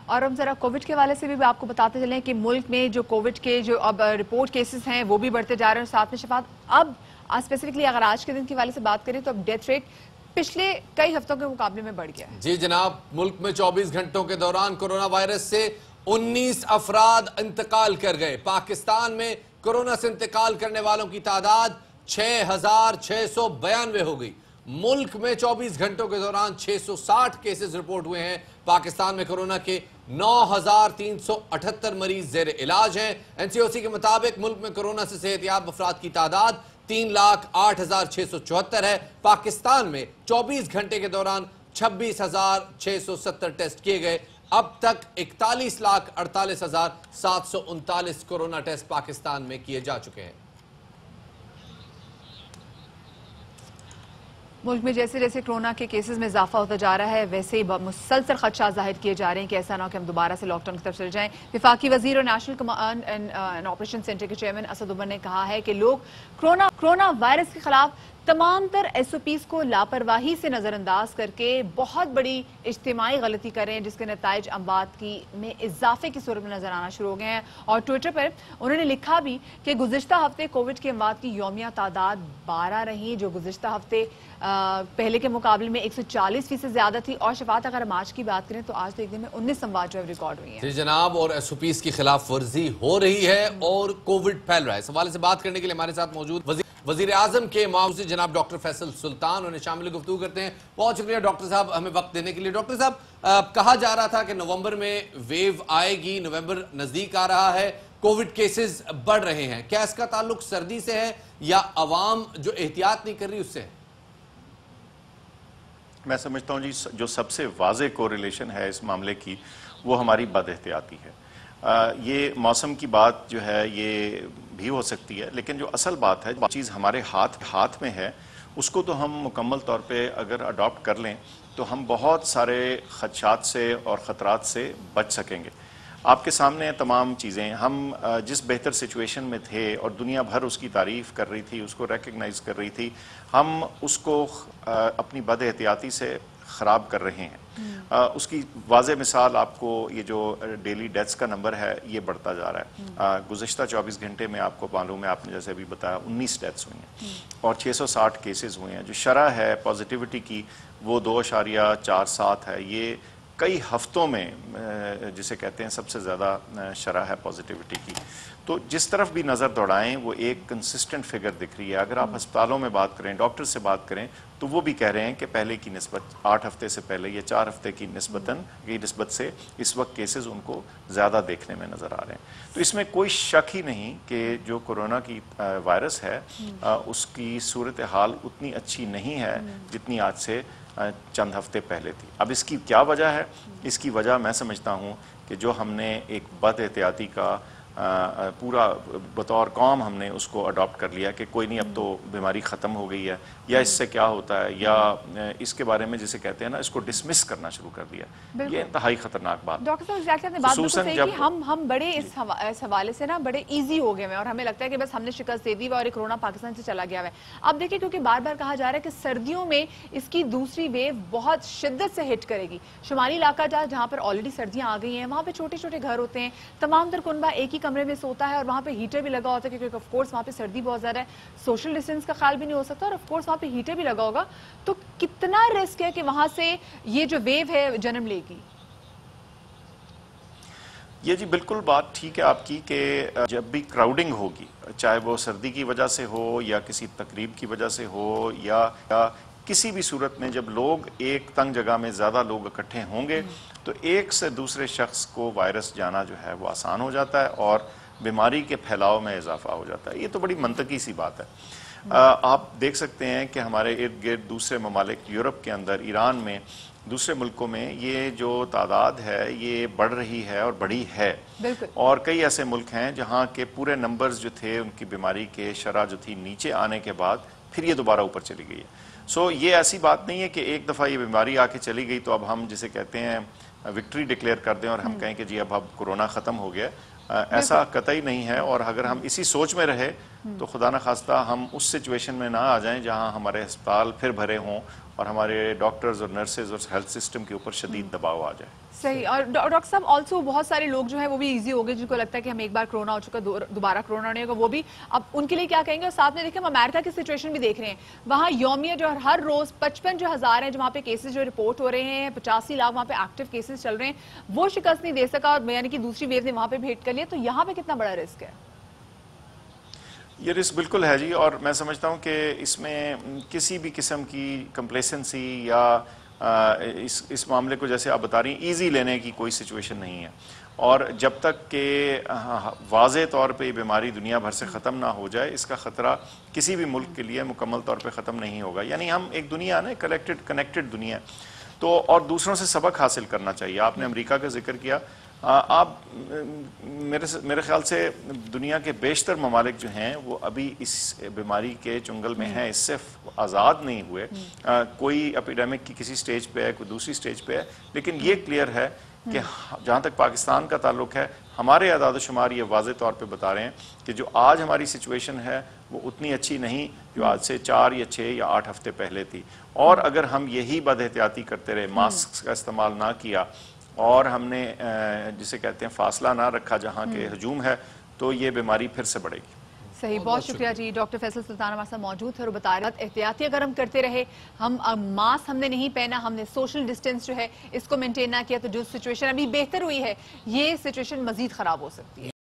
اور ہم ذرا کووڈ کے حوالے سے بھی آپ کو بتاتے چلیں کہ ملک میں جو کووڈ کے جو اب رپورٹ کیسز ہیں وہ بھی بڑھتے جا رہے ہیں، اور ساتھ میں شفاعت اب اسپیسیفکلی اگر آج کے دن کے حوالے سے بات کریں تو اب ڈیتھ ریٹ پچھلے کئی ہفتوں کے مقابلے میں بڑھ گیا ہے۔ جی جناب، ملک میں 24 گھنٹوں کے دوران کورونا وائرس سے 19 افراد انتقال کر گئے۔ پاکستان میں کورونا سے انتقال کرنے والوں کی تعداد 6,692 ہو گئی۔ ملک میں 24 گھنٹوں کے دوران 660 کیسز رپورٹ ہوئے ہیں۔ پاکستان میں کورونا کے 9,378 مریض زیر علاج ہیں۔ این سی او سی کے مطابق ملک میں کورونا سے صحت یاب افراد کی تعداد 3,08,674 ہے۔ پاکستان میں 24 گھنٹے کے دوران 26,670 ٹیسٹ کیے گئے۔ اب تک 41,48,739 کورونا ٹیسٹ پاکستان میں کیے جا چکے ہیں۔ ملک میں جیسے جیسے کورونا کے کیسز میں اضافہ ہوتا جا رہا ہے ویسے ہی مسلسل خدشات ظاہر کیے جا رہے ہیں کہ ایسا نہ ہو کہ ہم دوبارہ سے لاک ڈاؤن کی طرف چلے جائیں۔ وفاقی وزیر اور national command and operation centre کے چیئرمین اسد عمر نے کہا ہے کہ لوگ کورونا وائرس کے خلاف تمام تر ایس او پیز کو لاپرواہی سے نظر انداز کر کے بہت بڑی اجتماعی غلطی کریں، جس کے نتائج اموات میں اضافے کی صورت میں نظر آنا شروع ہو گئے ہیں۔ اور ٹویٹر پر انہوں نے لکھا بھی کہ گزشتہ ہفتے کووڈ کے اموات کی یومیہ تعداد 12 رہی، جو گزشتہ ہفتے پہلے کے مقابلے میں 140% زیادہ تھی۔ اور شفاعت اگر ہم آج کی بات کریں تو آج تو ایک دن میں 19 اموات جو ہے ریکارڈ ہوئی ہیں۔ جی جناب، اور ایس او پیز کی خلاف ورزی ہو رہی ہے اور کووڈ پھیل رہا ہے۔ اس حوالے سے بات کرنے کے لیے ہمارے ساتھ موجود وزیر اعظم کے معاون جناب ڈاکٹر فیصل سلطان انہیں شامل گفتگو کرتے ہیں۔ بہت شکریہ ڈاکٹر صاحب ہمیں وقت دینے کے لیے۔ ڈاکٹر صاحب، کہا جا رہا تھا کہ نومبر میں ویو آئے گی، نومبر نزدیک آ رہا ہے، کووڈ کیسز بڑھ رہے ہیں، کیا اس کا تعلق سردی سے ہے یا عوام جو احتیاط نہیں کر رہی اس سے ہے؟ میں سمجھتا ہوں جی جو سب سے واضح کوریلیشن ہے اس معاملے کی وہ ہماری بد احتیاطی ہے۔ یہ موسم کی بات جو ہے یہ بھی ہو سکتی ہے، لیکن جو اصل بات ہے جو چیز ہمارے ہاتھ میں ہے اس کو تو ہم مکمل طور پہ اگر اڈاپٹ کر لیں تو ہم بہت سارے خدشات سے اور خطرات سے بچ سکیں گے۔ آپ کے سامنے تمام چیزیں، ہم جس بہتر سچویشن میں تھے اور دنیا بھر اس کی تعریف کر رہی تھی، اس کو ریکگنائز کر رہی تھی، ہم اس کو اپنی بد احتیاطی سے خراب کر رہے ہیں۔ اس کی واضح مثال آپ کو یہ جو ڈیلی ڈیتھس کا نمبر ہے یہ بڑھتا جا رہا ہے۔ گزشتہ 24 گھنٹے میں آپ کو معلوم ہے، آپ نے جیسے ابھی بتایا 19 ڈیتھس ہوئی ہیں اور 660 کیسز ہوئے ہیں۔ جو شرح ہے پازیٹیوٹی کی وہ 2.47 ہے۔ یہ کئی ہفتوں میں جسے کہتے ہیں سب سے زیادہ شرح ہے پازیٹیوٹی کی۔ تو جس طرف بھی نظر دوڑائیں وہ ایک کنسسٹنٹ فگر دکھ رہی ہے۔ اگر آپ ہسپتالوں میں بات کریں، ڈاکٹر سے بات کریں تو وہ بھی کہہ رہے ہیں کہ پہلے کی نسبت 8 ہفتے سے پہلے یا 4 ہفتے کی نسبت سے اس وقت کیسز ان کو زیادہ دیکھنے میں نظر آ رہے ہیں۔ تو اس میں کوئی شک ہی نہیں کہ جو کورونا کی وائرس ہے اس کی صورتحال اتنی اچھی نہیں ہے جتنی آج سے چند ہفتے پہلے تھی۔ اب اس کی کیا وجہ ہے؟ اس کی وجہ میں سمجھتا ہوں کہ جو ہم نے ایک بد احتیاطی کا پورا بطور قوم ہم نے اس کو اڈاپٹ کر لیا کہ کوئی نہیں اب تو بیماری ختم ہو گئی ہے، یا اس سے کیا ہوتا ہے، یا اس کے بارے میں جسے کہتے ہیں نا اس کو ڈسمس کرنا شروع کر دیا۔ یہ انتہائی خطرناک بات ہے۔ ڈاکٹر صاحب آپ نے بات بالکل صحیح کی، ہم بڑے اس حوالے سے نا بڑے ایزی ہو گئے ہیں اور ہمیں لگتا ہے کہ بس ہم نے شکست دے دی اور کورونا پاکستان سے چلا گیا ہے۔ اب دیکھیں کیونکہ بار بار کہا جا رہا ہے کہ سردیوں میں اس کی دوسری ویو بہت شدت سے ہٹ کرے گی۔ شمالی علاقہ جہاں پر آلریڈی سردیاں آ گئی ہیں وہاں پہ چھوٹے چھوٹے گھر ہوتے ہیں، تمام تر کنبہ ایک ہی کمرے میں سوتا ہے اور وہاں پہ ہیٹر بھی لگا ہوتا ہے کیونکہ آف کورس وہاں پہ سردی بہت زیادہ ہے، سوشل ڈسٹینس کا خیال بھی نہیں ہو سکتا اور آف کورس وہاں پہ ہیٹر بھی لگا ہوگا۔ تو کتنا رسک ہے کہ وہاں سے یہ جو ویو ہے جنم لے گی؟ یہ جی بالکل بات ٹھیک ہے آپ کی کہ جب بھی کراؤڈنگ ہوگی، چاہے وہ سردی کی وجہ سے ہو یا کسی تقریب کی وجہ سے ہو یا کسی بھی صورت میں جب لوگ ایک تنگ جگہ میں زیادہ لوگ اکٹھے ہوں گے تو ایک سے دوسرے شخص کو وائرس جانا جو ہے وہ آسان ہو جاتا ہے اور بیماری کے پھیلاؤ میں اضافہ ہو جاتا ہے۔ یہ تو بڑی منطقی سی بات ہے۔ آپ دیکھ سکتے ہیں کہ ہمارے ارد گرد دوسرے ممالک، یورپ کے اندر، ایران میں، دوسرے ملکوں میں یہ جو تعداد ہے یہ بڑھ رہی ہے اور بڑھی ہے۔ اور کئی ایسے ملک ہیں جہاں کے پورے نمبرز جو تھے ان کی بیماری کے شرح جو تھی نیچے آنے کے بعد پھر یہ دوبارہ اوپر چلی گئی ہے۔ سو یہ ایسی بات نہیں ہے کہ ایک دفعہ یہ بیماری آ کے چلی گئی تو اب ہم جسے کہتے ہیں وکٹری ڈکلیئر کر دیں اور ہم کہیں کہ جی اب کورونا ختم ہو گیا۔ ایسا قطعی نہیں ہے، اور اگر ہم اسی سوچ میں رہے تو خدا نخواستہ ہم اس سچویشن میں نہ آ جائیں جہاں ہمارے ہسپتال پھر بھرے ہوں اور ہمارے ڈاکٹرز اور نرسز اور ہیلتھ سسٹم کے اوپر شدید دباؤ آ جائے. صحیح. اور ڈاکٹر صاحب آلسو بہت سارے لوگ جو ہیں وہ بھی ایزی ہو گئے جن کو لگتا ہے کہ ہم ایک بار کرونا ہو چکا دوبارہ کرونا نہیں ہوگا, وہ بھی اب ان کے لیے کیا کہیں گے. اور ساتھ میں دیکھیں ہم امریکہ کی سچویشن بھی دیکھ رہے ہیں, وہاں یومیہ جو ہر روز 55,000 ہیں جو وہاں پہ کیسز جو رپورٹ ہو رہے ہیں, 85 لاکھ وہاں پہ ایکٹیو کیسز چل رہے ہیں, وہ شکست نہیں دے سکا یعنی کہ دوسری ویو نے وہاں پہ بھیٹ کر لیا. تو یہاں پہ کتنا بڑا رسک ہے؟ یہ رسک بالکل ہے جی, اور میں سمجھتا ہوں کہ اس میں کسی بھی قسم کی کمپلیسنسی یا اس معاملے کو جیسے آپ بتا رہی ہیں ایزی لینے کی کوئی سچویشن نہیں ہے. اور جب تک کہ واضح طور پہ یہ بیماری دنیا بھر سے ختم نہ ہو جائے, اس کا خطرہ کسی بھی ملک کے لیے مکمل طور پہ ختم نہیں ہوگا. یعنی ہم ایک دنیا نا کنیکٹڈ دنیا, تو اور دوسروں سے سبق حاصل کرنا چاہیے. آپ نے امریکہ کا ذکر کیا, آپ میرے خیال سے دنیا کے بیشتر ممالک جو ہیں وہ ابھی اس بیماری کے چنگل میں ہیں, اس سے آزاد نہیں ہوئے. کوئی اپیڈیمک کی کسی سٹیج پہ ہے, کوئی دوسری سٹیج پہ ہے, لیکن یہ کلیئر ہے کہ جہاں تک پاکستان کا تعلق ہے, ہمارے اعداد و شمار یہ واضح طور پہ بتا رہے ہیں کہ جو آج ہماری سچویشن ہے وہ اتنی اچھی نہیں جو آج سے 4 یا 6 یا 8 ہفتے پہلے تھی. اور اگر ہم یہی بد احتیاطی کرتے رہے, ماسک کا استعمال نہ کیا اور ہم نے جسے کہتے ہیں فاصلہ نہ رکھا جہاں کے ہجوم ہے, تو یہ بیماری پھر سے بڑھے گی. صحیح, بہت شکریہ جی. ڈاکٹر فیصل سلطان ہمارے ساتھ موجود تھے اور بتا رہے ہیں احتیاطی اگر ہم کرتے رہے, ہم ماسک ہم نے نہیں پہنا, ہم نے سوشل ڈسٹینس جو ہے اس کو مینٹین نہ کیا, تو جو سچویشن ابھی بہتر ہوئی ہے یہ سچویشن مزید خراب ہو سکتی ہے.